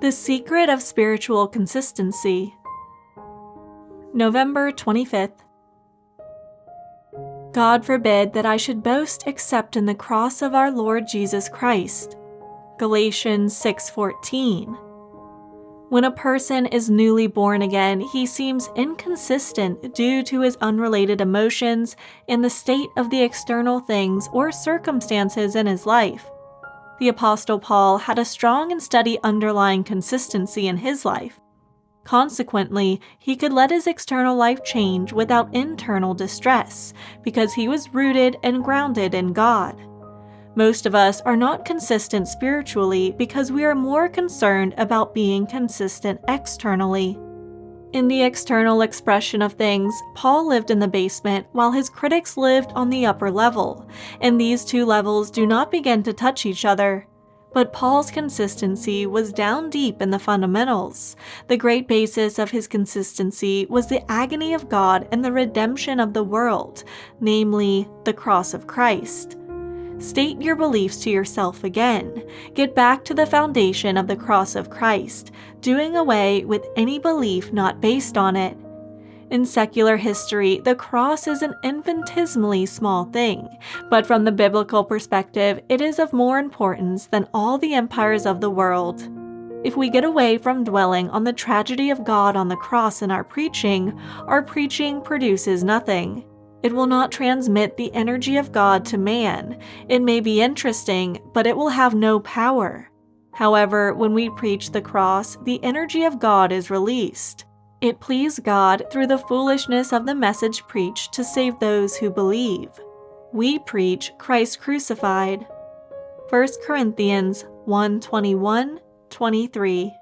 The Secret of Spiritual Consistency. November 25th. God forbid that I should boast except in the cross of our Lord Jesus Christ. Galatians 6:14. When a person is newly born again, he seems inconsistent due to his unrelated emotions and the state of the external things or circumstances in his life. The Apostle Paul had a strong and steady underlying consistency in his life. Consequently, he could let his external life change without internal distress because he was rooted and grounded in God. Most of us are not consistent spiritually because we are more concerned about being consistent externally. In the external expression of things, Paul lived in the basement while his critics lived on the upper level, and these two levels do not begin to touch each other. But Paul's consistency was down deep in the fundamentals. The great basis of his consistency was the agony of God and the redemption of the world, namely, the cross of Christ. State your beliefs to yourself again. Get back to the foundation of the cross of Christ, doing away with any belief not based on it. In secular history, the cross is an infinitesimally small thing, but from the biblical perspective, it is of more importance than all the empires of the world. If we get away from dwelling on the tragedy of God on the cross in our preaching produces nothing. It will not transmit the energy of God to man. It may be interesting, but it will have no power. However, when we preach the cross, the energy of God is released. It pleased God through the foolishness of the message preached to save those who believe. We preach Christ crucified. 1 Corinthians 1:21-23.